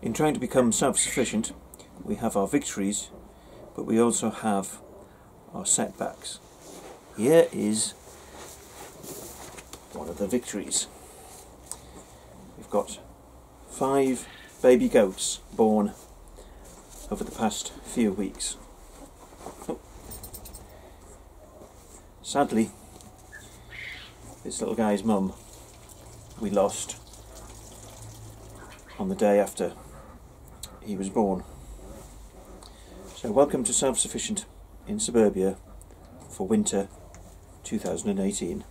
In trying to become self-sufficient, we have our victories, but we also have our setbacks. Here is one of the victories. We've got 5 baby goats born over the past few weeks. Sadly, this little guy's mum we lost on the day after he was born. So welcome to Self-Sufficient in Suburbia for winter 2018.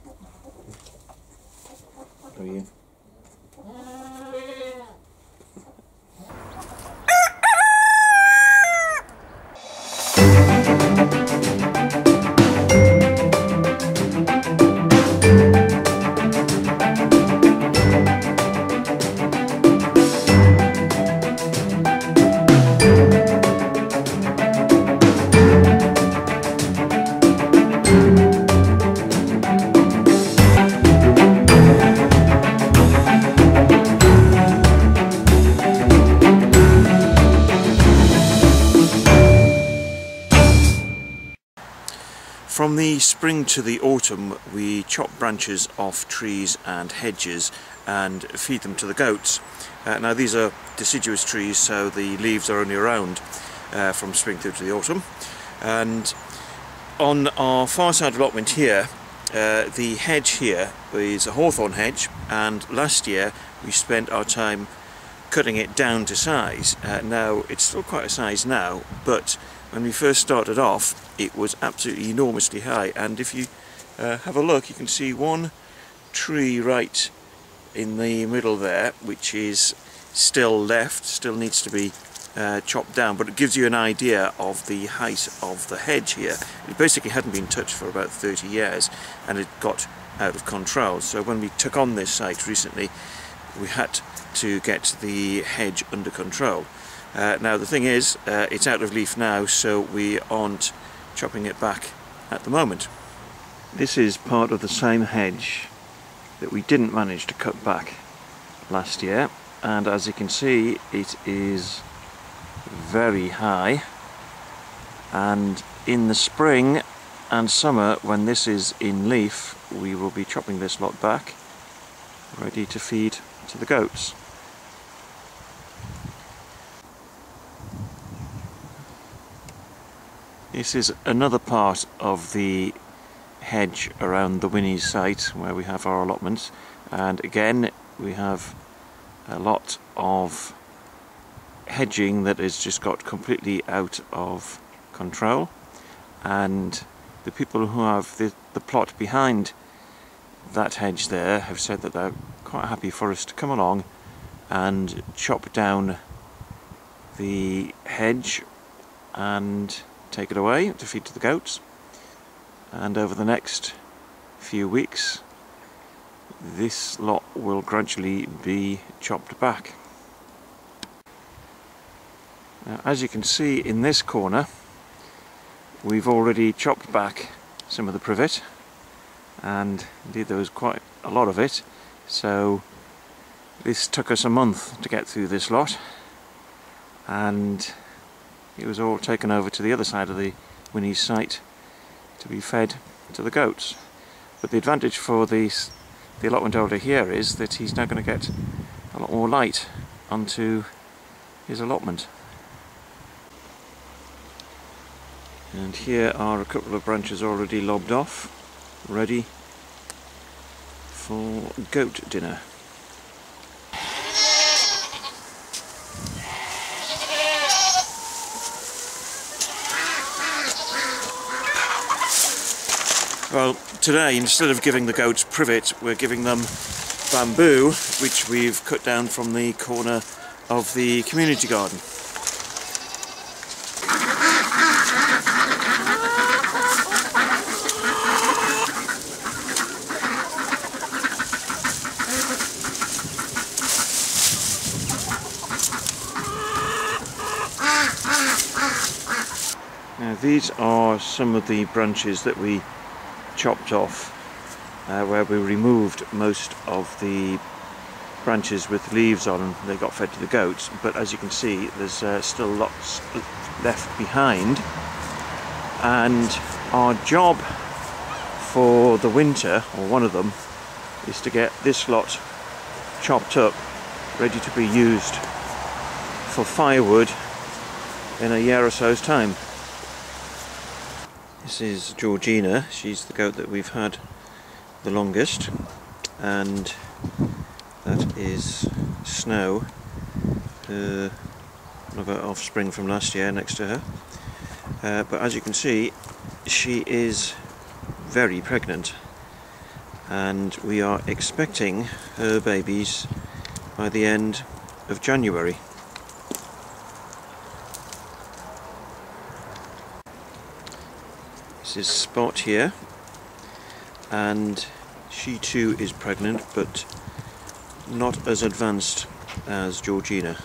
How are you? From the spring to the autumn, we chop branches off trees and hedges and feed them to the goats. Now these are deciduous trees, so the leaves are only around from spring through to the autumn. And on our far side allotment here, the hedge here is a hawthorn hedge, and last year we spent our time cutting it down to size. Now it's still quite a size now, but when we first started off it was absolutely enormously high, and if you have a look you can see one tree right in the middle there which is still left, still needs to be chopped down, but it gives you an idea of the height of the hedge here. It basically hadn't been touched for about 30 years and it got out of control, so when we took on this site recently we had to get the hedge under control. Now the thing is, it's out of leaf now, so we aren't chopping it back at the moment. This is part of the same hedge that we didn't manage to cut back last year, and as you can see it is very high, and in the spring and summer when this is in leaf we will be chopping this lot back, ready to feed to the goats. This is another part of the hedge around the Winnie's site where we have our allotments, and again we have a lot of hedging that has just got completely out of control, and the people who have the plot behind that hedge there have said that they're quite happy for us to come along and chop down the hedge and take it away to feed to the goats. And over the next few weeks this lot will gradually be chopped back. Now, as you can see in this corner we've already chopped back some of the privet, and indeed there was quite a lot of it, so this took us a month to get through this lot, and it was all taken over to the other side of the Winnie's site to be fed to the goats. But the advantage for the allotment holder here is that he's now going to get a lot more light onto his allotment. And here are a couple of branches already lobbed off, ready for goat dinner. Well, today instead of giving the goats privet, we're giving them bamboo, which we've cut down from the corner of the community garden. Now these are some of the branches that we chopped off, where we removed most of the branches with leaves on and they got fed to the goats, but as you can see there's still lots left behind, and our job for the winter, or one of them, is to get this lot chopped up ready to be used for firewood in a year or so's time. This is Georgina. She's the goat that we've had the longest, and that is Snow, one of her offspring from last year, next to her. But as you can see, she is very pregnant, and we are expecting her babies by the end of January. This is Spot here, and she too is pregnant, but not as advanced as Georgina.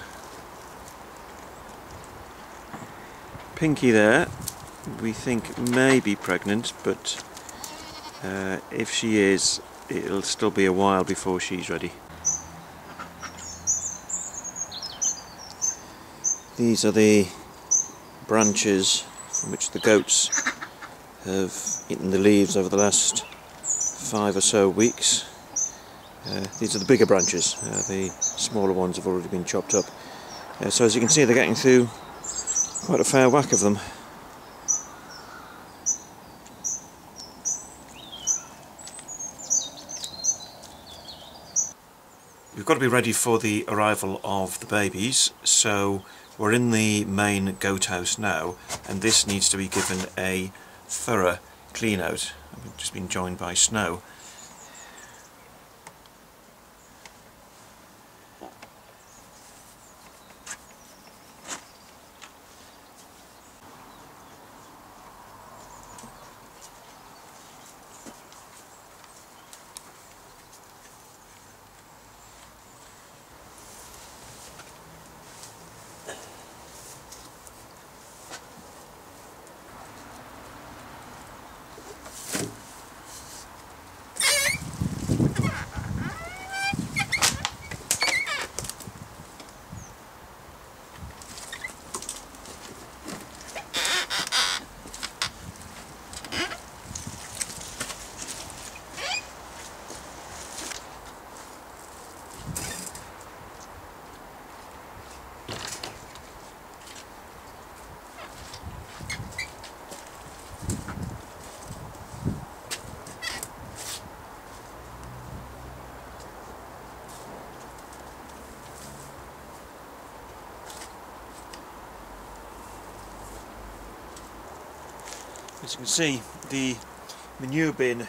Pinky there, we think may be pregnant, but if she is, it'll still be a while before she's ready. These are the branches from which the goats have eaten the leaves over the last 5 or so weeks. These are the bigger branches, the smaller ones have already been chopped up. So as you can see, they're getting through quite a fair whack of them. We've got to be ready for the arrival of the babies, so we're in the main goat house now, and this needs to be given a thorough clean out. I've just been joined by Snow. As you can see, the manure bin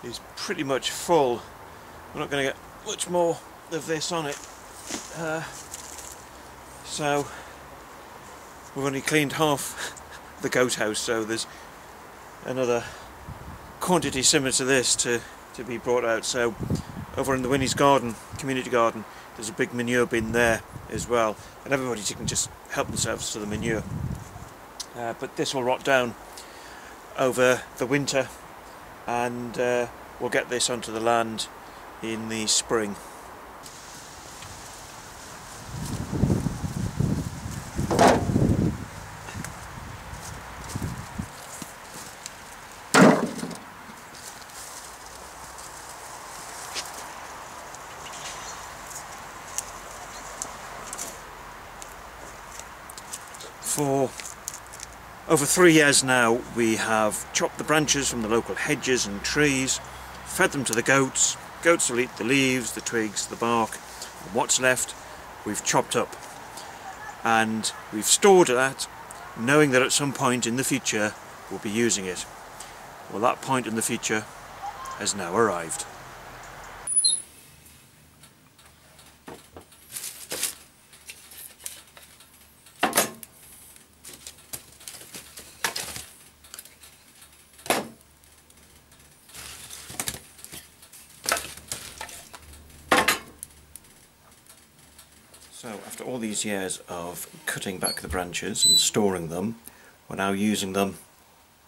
is pretty much full. We're not going to get much more of this on it, so we've only cleaned half the goat house, so there's another quantity similar to this to be brought out. So over in the Winnie's garden, community garden, there's a big manure bin there as well, and everybody can just help themselves to the manure. But this will rot down over the winter, and we'll get this onto the land in the spring. For over 3 years now, we have chopped the branches from the local hedges and trees, fed them to the goats. Goats will eat the leaves, the twigs, the bark, and what's left we've chopped up. And we've stored that, knowing that at some point in the future we'll be using it. Well, that point in the future has now arrived. So after all these years of cutting back the branches and storing them, we're now using them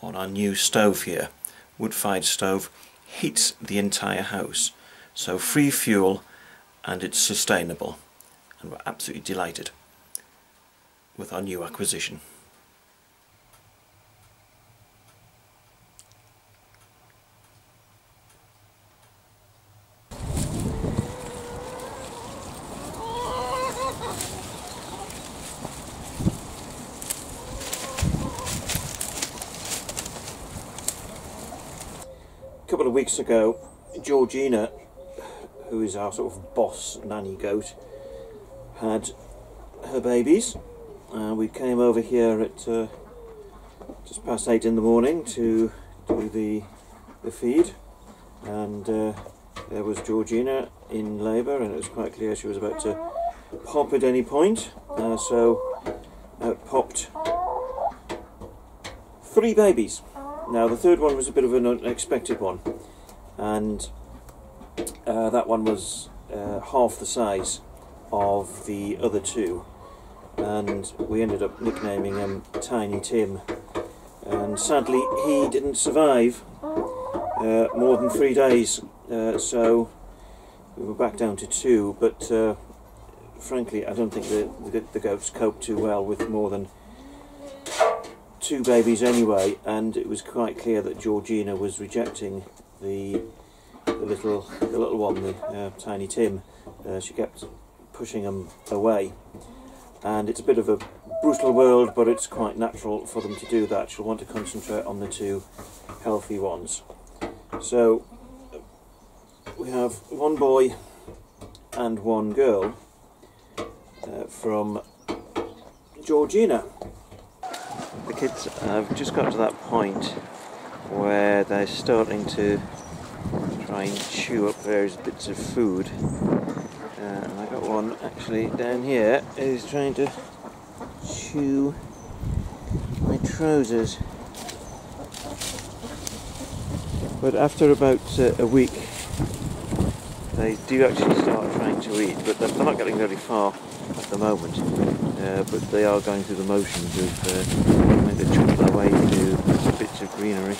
on our new stove here. Wood-fired stove heats the entire house, so free fuel and it's sustainable, and we're absolutely delighted with our new acquisition. A couple of weeks ago, Georgina, who is our sort of boss nanny goat, had her babies. We came over here at just past 8 in the morning to do the feed, and there was Georgina in labour, and it was quite clear she was about to pop at any point, so out popped 3 babies. Now the third one was a bit of an unexpected one, and that one was half the size of the other 2, and we ended up nicknaming him Tiny Tim, and sadly he didn't survive more than 3 days, so we were back down to 2, but frankly I don't think the goats coped too well with more than 2 babies anyway, and it was quite clear that Georgina was rejecting the little one, the Tiny Tim. She kept pushing him away, and it's a bit of a brutal world, but it's quite natural for them to do that. She'll want to concentrate on the 2 healthy ones. So we have 1 boy and 1 girl from Georgina. The kids have just got to that point where they're starting to try and chew up various bits of food, and I got one actually down here who's trying to chew my trousers. But after about a week they do actually start trying to eat, but they're not getting very far at the moment, but they are going through the motions of trying to chop their way through bits of greenery.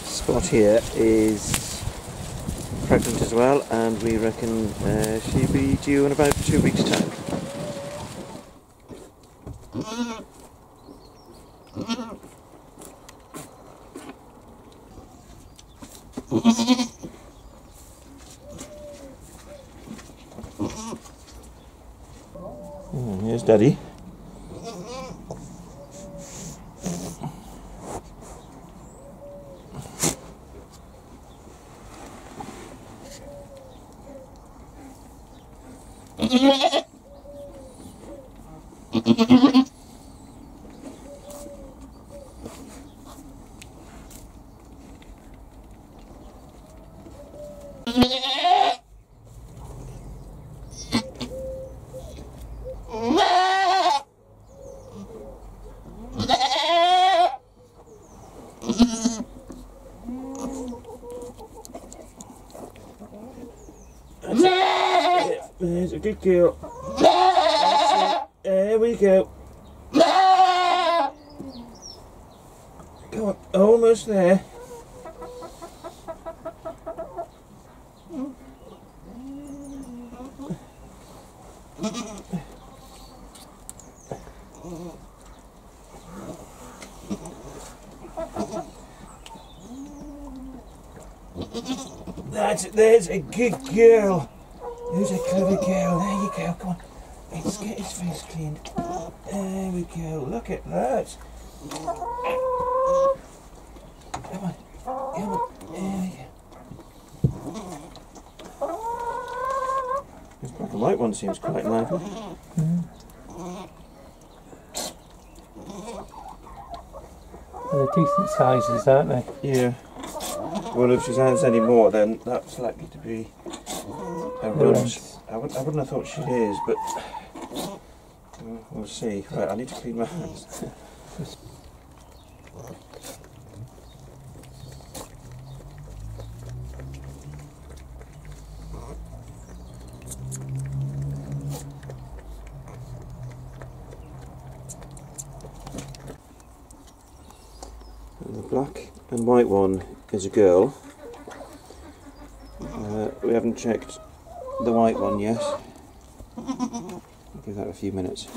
Spot here is pregnant as well, and we reckon she'll be due in about 2 weeks' time. Here's Daddy. There's a good girl. There we go. Come on, almost there. There's a good girl. Who's a clever girl? There you go, come on. Let's get his face cleaned. There we go, look at that. Come on, come on, there we go. This black and white one seems quite lively. They're decent sizes, aren't they? Yeah. Well, if she has any more, then that's likely to be a runt. I wouldn't have thought she is, but we'll see. Right, I need to clean my hands. black and white one is a girl. We haven't checked the white one yet. Give that a few minutes.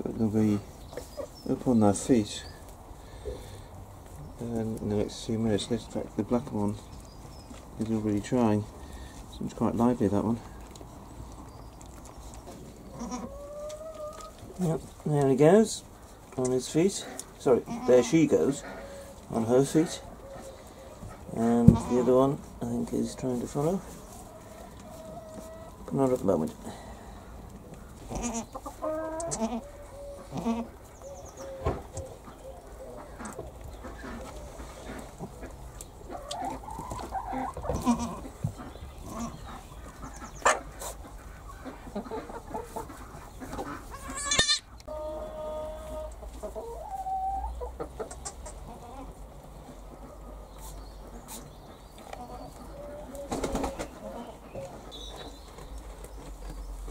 But they'll be up on their feet in the next few minutes. Let's check the black one. Is already trying. Seems quite lively, that one. Yep, there he goes on his feet. Sorry, there she goes on her feet. And the other one, I think, is trying to follow. But not at the moment.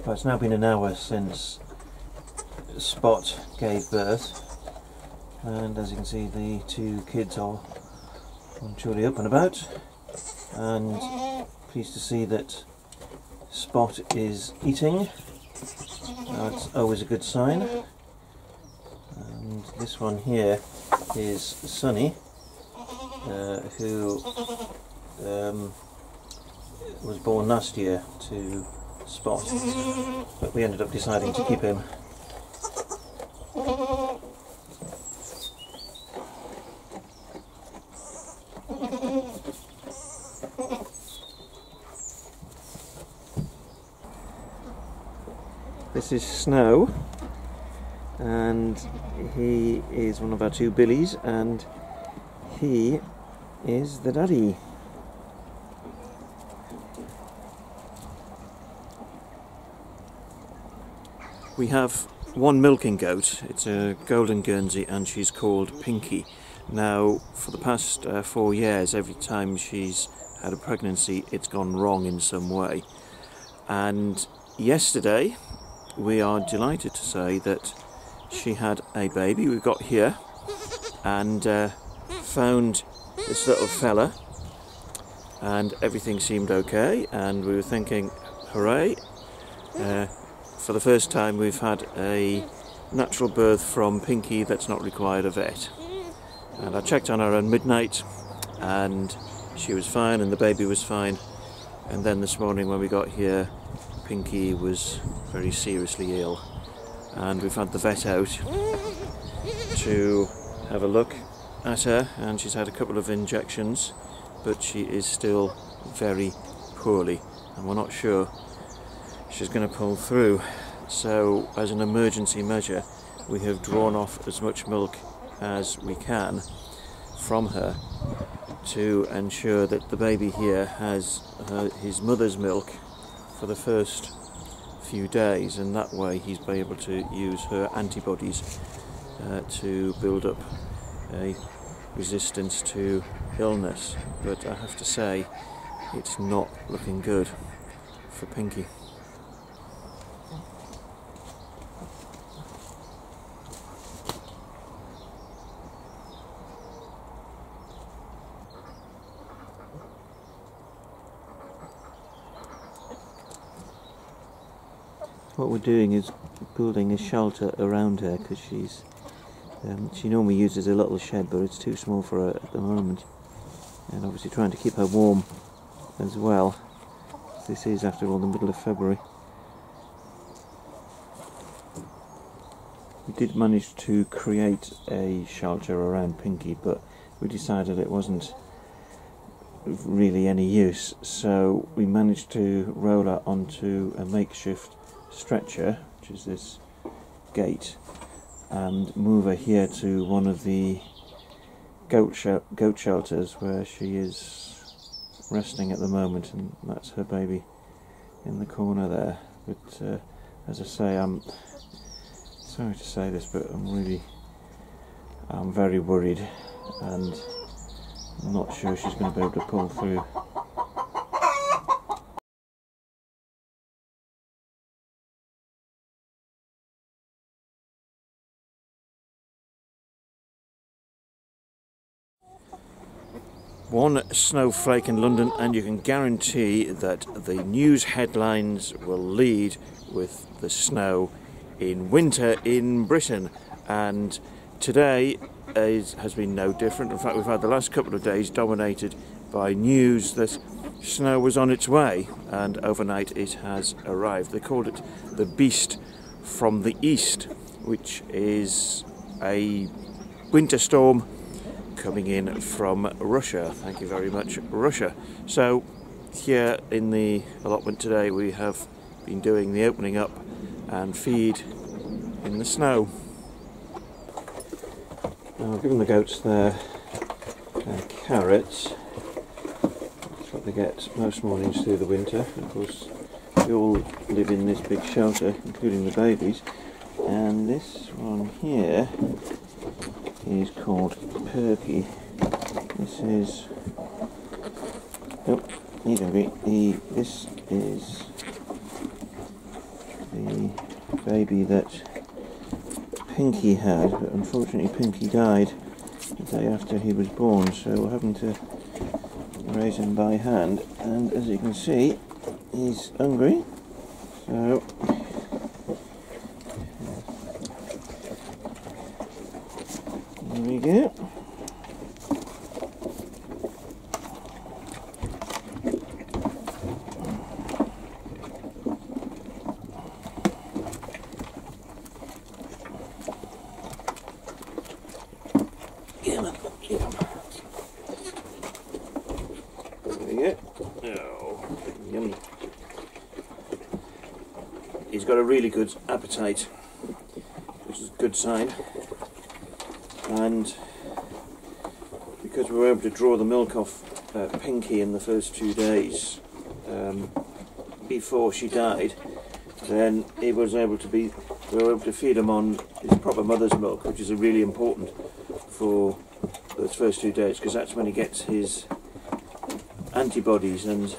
Well, it's now been an hour since Spot gave birth, and as you can see, the two kids are truly up and about, and pleased to see that Spot is eating. That's always a good sign. And this one here is Sunny, who was born last year to Spot, but we ended up deciding to keep him. This is Snow, and he is one of our two billies, and he is the daddy. We have one milking goat. It's a golden Guernsey, and she's called Pinky. Now, for the past 4 years, every time she's had a pregnancy, it's gone wrong in some way. And yesterday, we are delighted to say that she had a baby. We got here and found this little fella, and everything seemed okay, and we were thinking, hooray, for the first time we've had a natural birth from Pinky that's not required a vet. And I checked on her at midnight and she was fine and the baby was fine, and then this morning when we got here, Pinky was very seriously ill, and we've had the vet out to have a look at her, and she's had a couple of injections, but she is still very poorly and we're not sure she's going to pull through. So as an emergency measure, we have drawn off as much milk as we can from her to ensure that the baby here has his mother's milk for the first few days, and that way he's be able to use her antibodies to build up a resistance to illness. But I have to say, it's not looking good for Pinky. What we're doing is building a shelter around her, because she normally uses a little shed, but it's too small for her at the moment, and obviously trying to keep her warm as well. This is, after all, the middle of February. We did manage to create a shelter around Pinky, but we decided it wasn't really any use, so we managed to roll her onto a makeshift stretcher, which is this gate, and move her here to one of the goat shelters where she is resting at the moment, and that's her baby in the corner there. But as I say, I'm sorry to say this, but I'm very worried, and I'm not sure she's going to be able to pull through. One snowflake in London and you can guarantee that the news headlines will lead with the snow in winter in Britain, and today has been no different. In fact, we've had the last couple of days dominated by news that snow was on its way, and overnight it has arrived. They called it the beast from the east, which is a winter storm coming in from Russia. Thank you very much, Russia. So here in the allotment today we have been doing the opening up and feed in the snow. Now, I've given the goats their carrots. That's what they get most mornings through the winter. Of course, they all live in this big shelter, including the babies. And this one here is called Perky. This is this is the baby that Pinky had, but unfortunately Pinky died the day after he was born, so we're having to raise him by hand, and as you can see he's hungry, so there we go. Yummy. He's got a really good appetite, which is a good sign, and because we were able to draw the milk off Pinky in the first 2 days before she died, then we were able to feed him on his proper mother's milk, which is really important for those first 2 days, because that's when he gets his antibodies and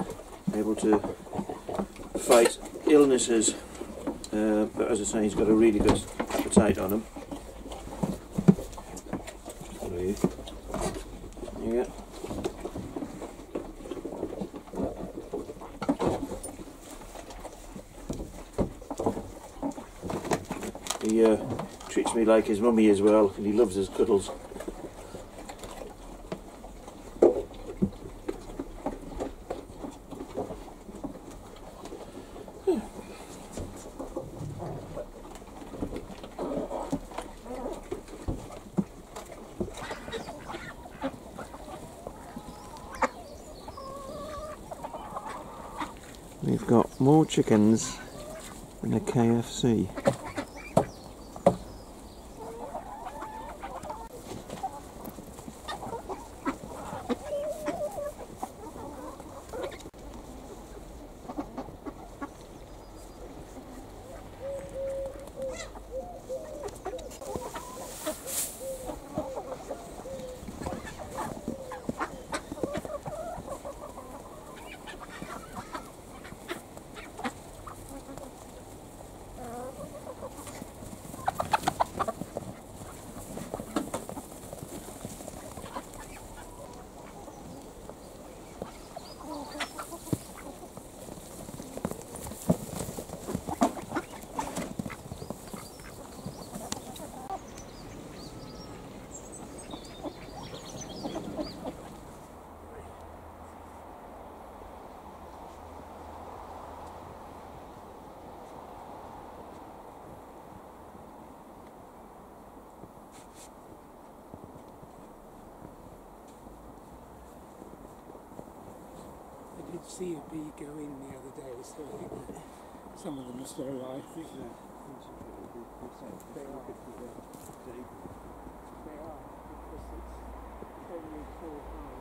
able to fight illnesses. But as I say, he's got a really good appetite on him. Yeah. He treats me like his mummy as well, and he loves his cuddles. We've got more chickens than a KFC. I did see a bee go in the other day, so I think that some of them are still alive. They are, because it's only 4 high.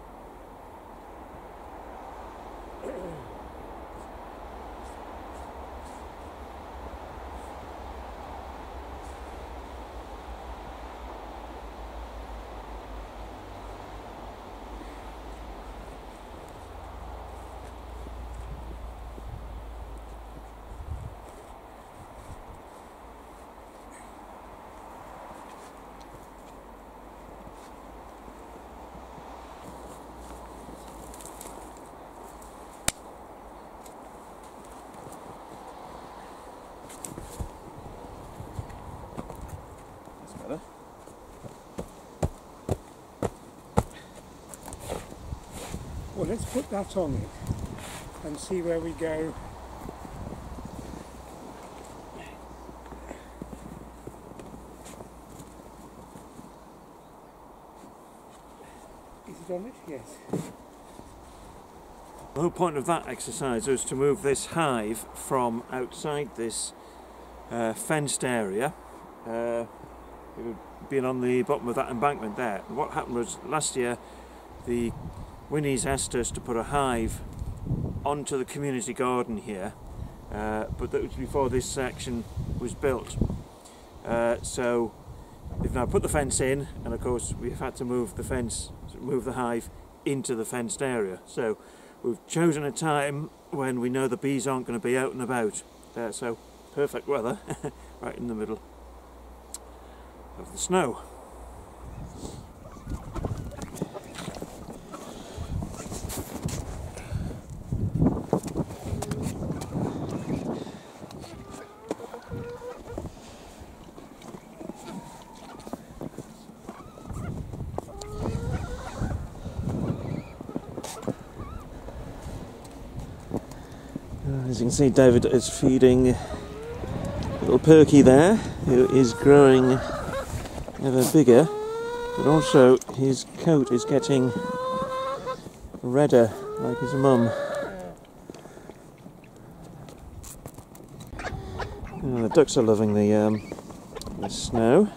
fella. Well, let's put that on it and see where we go. Is it on it? Yes. The whole point of that exercise was to move this hive from outside this fenced area. It had been on the bottom of that embankment there. And what happened was last year the Winnies asked us to put a hive onto the community garden here, but that was before this section was built. So they've now put the fence in, and of course we've had to move the fence, move the hive into the fenced area. So we've chosen a time when we know the bees aren't going to be out and about, so perfect weather, right in the middle of the snow. As you can see, David is feeding a little perky there, who is growing ever bigger, but also his coat is getting redder, like his mum. The ducks are loving the snow,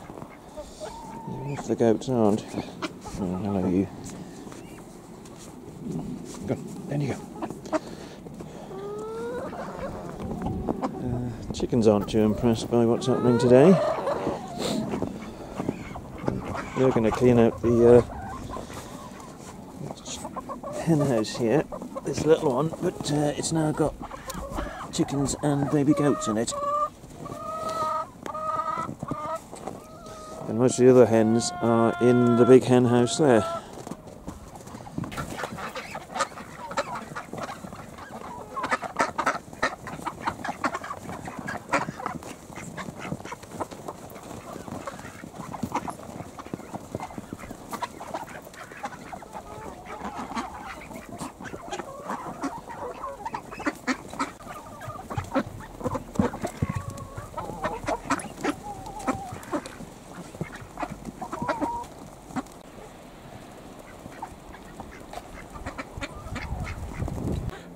even if the goats aren't. Oh, hello you. Go, there you go. Chickens aren't too impressed by what's happening today. They're going to clean out the hen house here, this little one, but it's now got chickens and baby goats in it. And most of the other hens are in the big hen house there.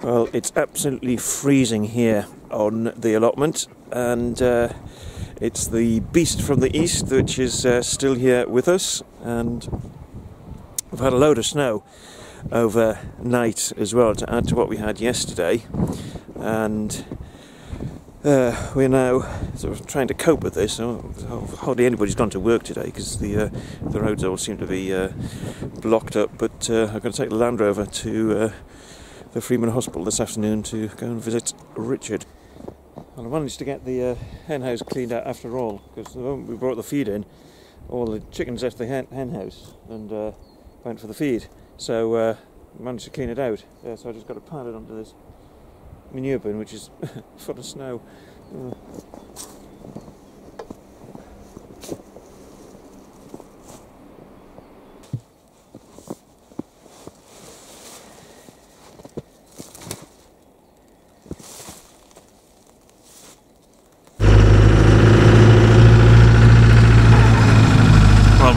Well, it's absolutely freezing here on the allotment, and it's the beast from the east which is still here with us, and we've had a load of snow overnight as well to add to what we had yesterday, and we're now sort of trying to cope with this. Hardly anybody's gone to work today because the roads all seem to be blocked up, but I'm going to take the Land Rover to the Freeman Hospital this afternoon to go and visit Richard. And I managed to get the hen house cleaned out after all, because the moment we brought the feed in, all the chickens left the hen house and went for the feed. So we managed to clean it out. So I just got to pile it onto this manure bin, which is full of snow.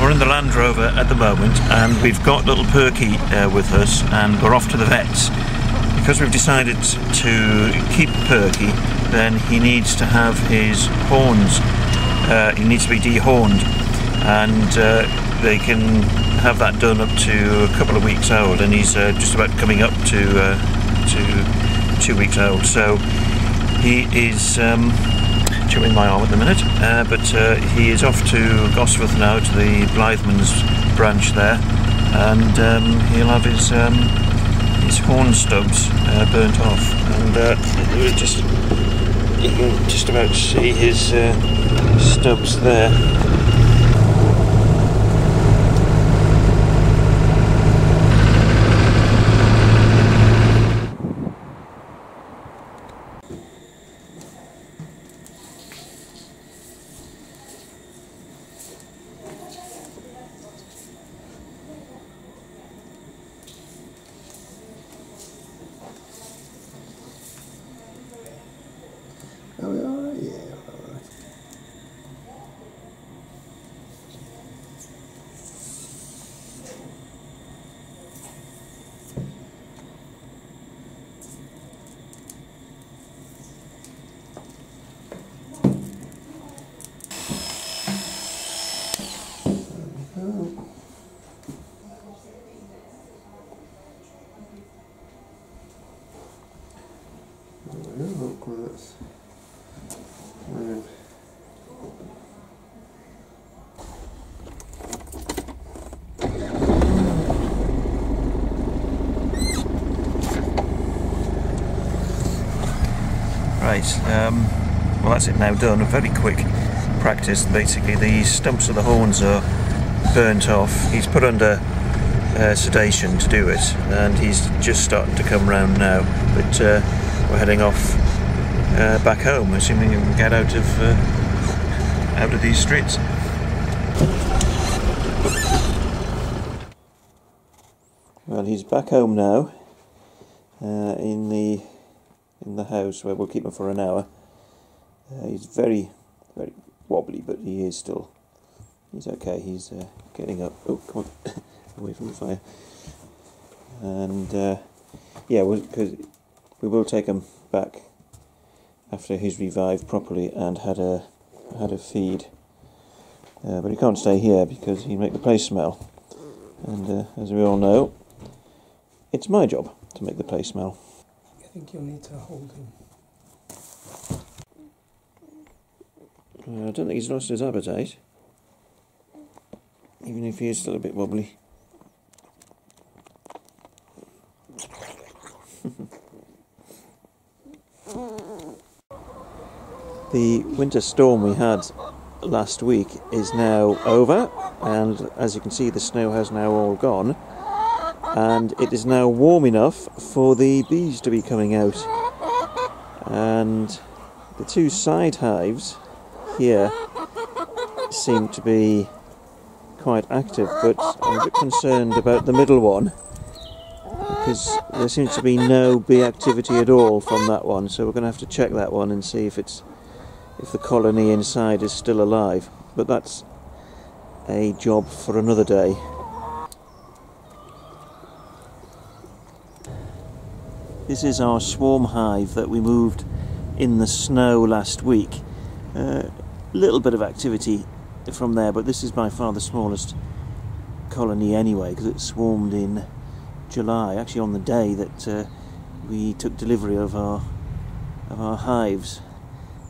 We're in the Land Rover at the moment, and we've got little Perky with us, and we're off to the vets. Because we've decided to keep Perky, then he needs to have his horns, he needs to be dehorned, and they can have that done up to a couple of weeks old, and he's just about coming up to 2 weeks old. So he is chewing my arm at the minute, but he is off to Gosforth now, to the Blythemans branch there, and he'll have his horn stubs burnt off, and you can just about see his stubs there. Right, well that's it now done. A very quick practice. Basically the stumps of the horns are burnt off. He's put under sedation to do it, and he's just starting to come round now, but we're heading off back home, assuming we can get out of these streets. Well, he's back home now, in the house where we'll keep him for an hour. He's very wobbly, but he's okay. He's getting up. Oh, come on, away from the fire. And yeah, because we will take him back after he's revived properly and had a feed. But he can't stay here because he'd make the place smell. And as we all know, it's my job to make the place smell. I think you'll need to hold him. I don't think he's lost his appetite, even if he is still a bit wobbly. The winter storm we had last week is now over, and as you can see, the snow has now all gone, and it is now warm enough for the bees to be coming out. And the two side hives here seem to be quite active, but I'm a bit concerned about the middle one because there seems to be no bee activity at all from that one, so we're going to have to check that one and see if the colony inside is still alive, but that's a job for another day. This is our swarm hive that we moved in the snow last week. Little bit of activity from there, but this is by far the smallest colony anyway, because it swarmed in July, actually on the day that we took delivery of our hives,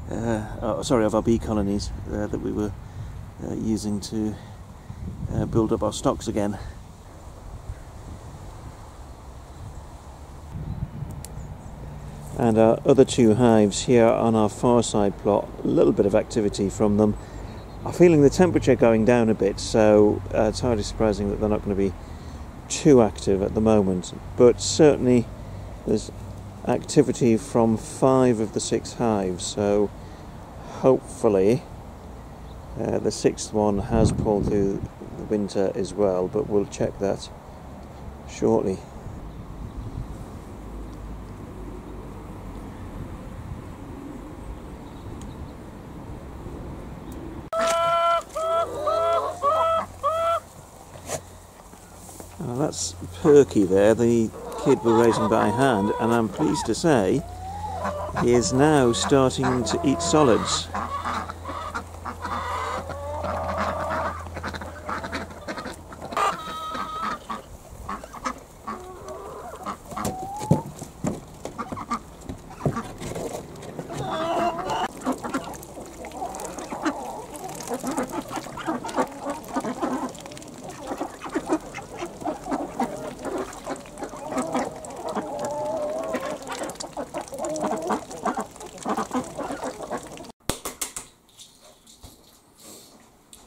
of our bee colonies that we were using to build up our stocks again. And our other two hives here on our far side plot, a little bit of activity from them. I'm feeling the temperature going down a bit, so it's hardly surprising that they're not going to be too active at the moment, but certainly there's activity from 5 of the 6 hives, so hopefully the 6th one has pulled through the winter as well, but we'll check that shortly. Well, that's Perky there, the kid we're raising by hand, and I'm pleased to say he is now starting to eat solids.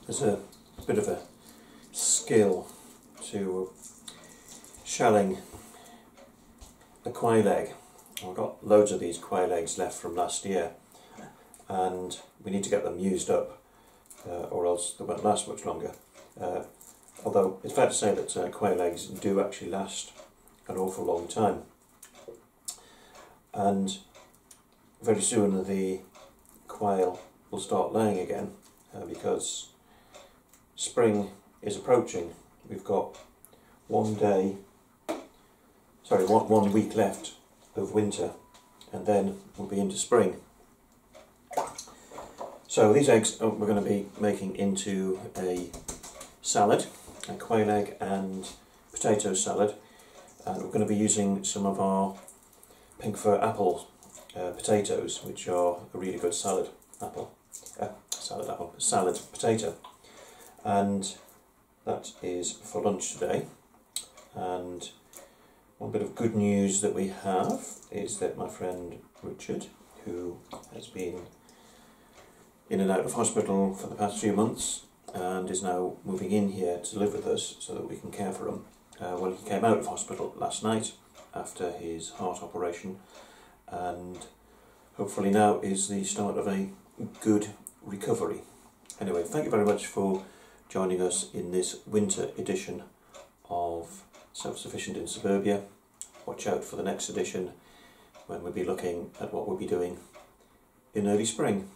There's a bit of a skill to shelling a quail egg. I've got loads of these quail eggs left from last year, and we need to get them used up or else they won't last much longer. Although it's fair to say that quail eggs do actually last an awful long time, and very soon the quail will start laying again because spring is approaching. We've got one week left of winter, and then we'll be into spring. So these eggs we're going to be making into a salad, a quail egg and potato salad, and we're going to be using some of our pink fir apple potatoes, which are a really good salad potato. And that is for lunch today. And one bit of good news that we have is that my friend Richard, who has been in and out of hospital for the past few months and is now moving in here to live with us so that we can care for him. Well, he came out of hospital last night after his heart operation, and hopefully now is the start of a good recovery. Anyway, thank you very much for joining us in this winter edition of Self-Sufficient in Suburbia. Watch out for the next edition when we'll be looking at what we'll be doing in early spring.